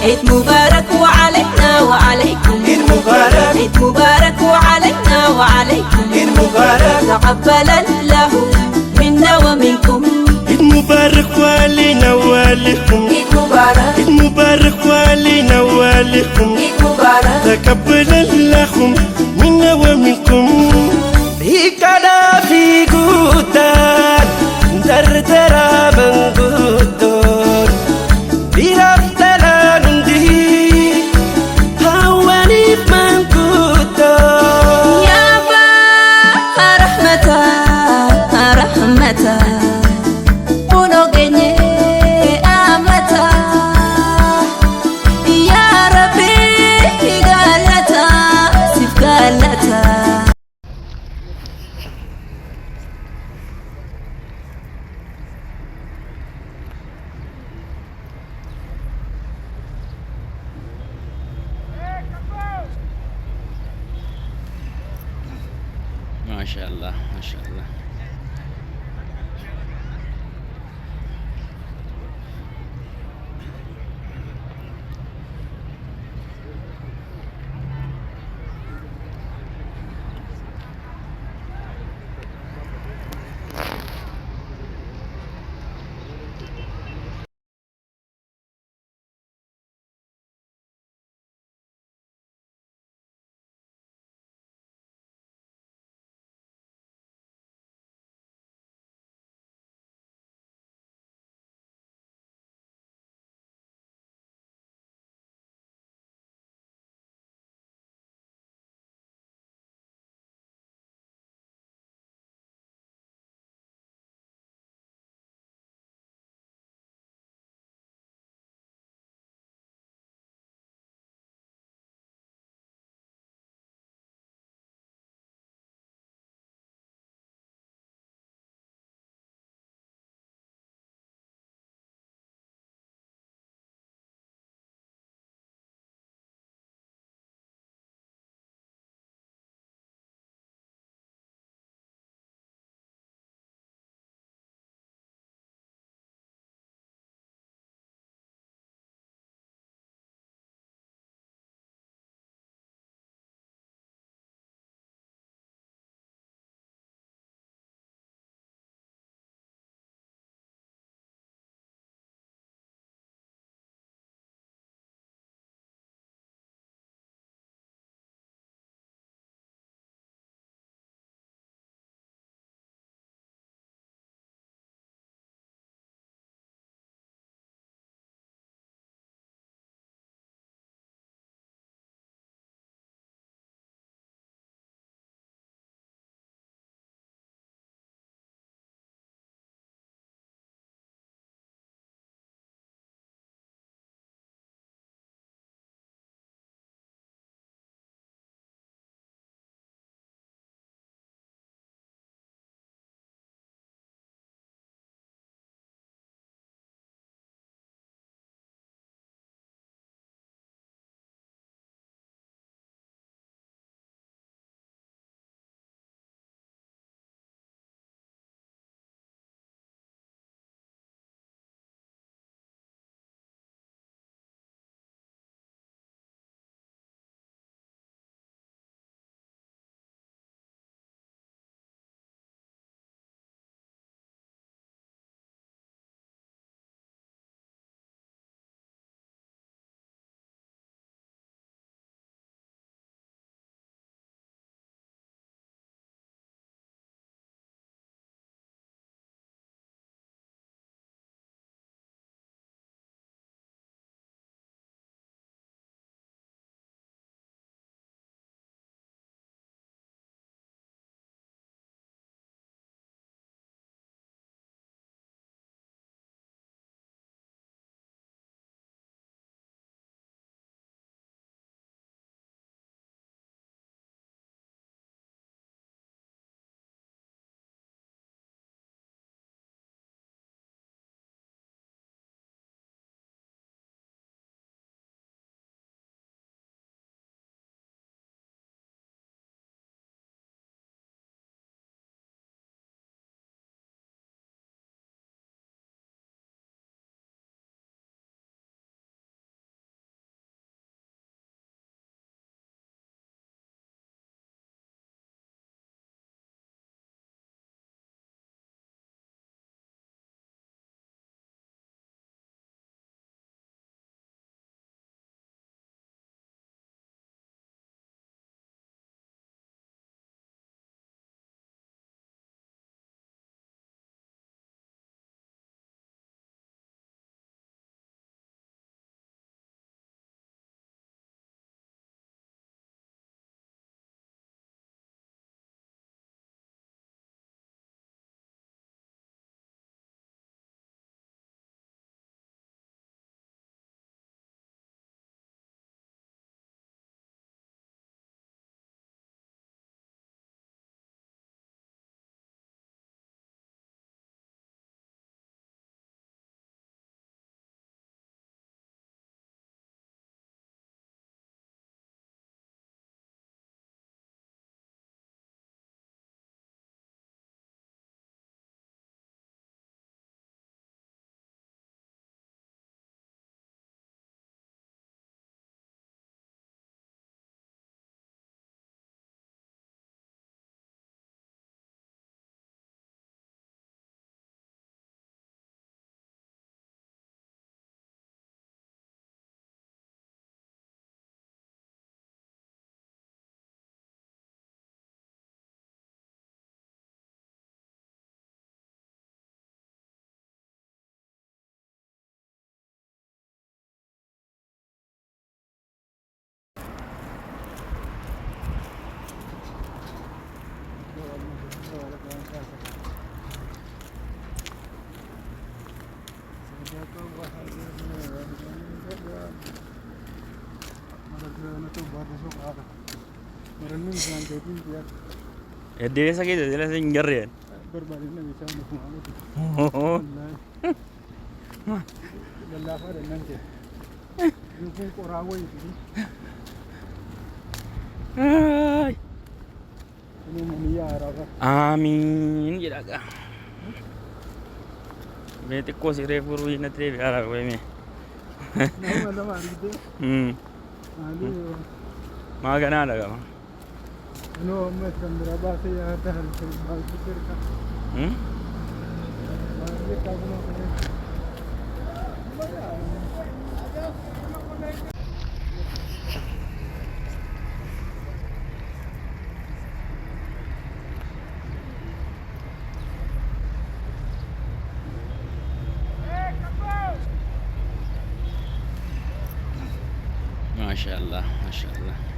عيد مبارك وعلينا وعليكم عيد مبارك عيد مبارك وعلينا وعليكم عيد مبارك تقبل الله منا ومنكم عيد مبارك وعلينا وعليكم عيد مبارك عيد مبارك وعلينا وعليكم عيد مبارك تقبل الله منا ومنكم هيكنا في قدان دردرا من قدان برفتنا نندي هواني من قدان يا با رحمتا رحمتا ونوغني آمتا يا ربي قالتا سيف قالتا ما شاء الله ما شاء الله. Deessa keessa jala hin garreen. Amiin jedhaga. Mee xiqqoo siree furuu hin tiree yaara qoyme. Maa ganaa dhagama. No, me sembra base ya está el balde cerca. Mashallah, mashallah.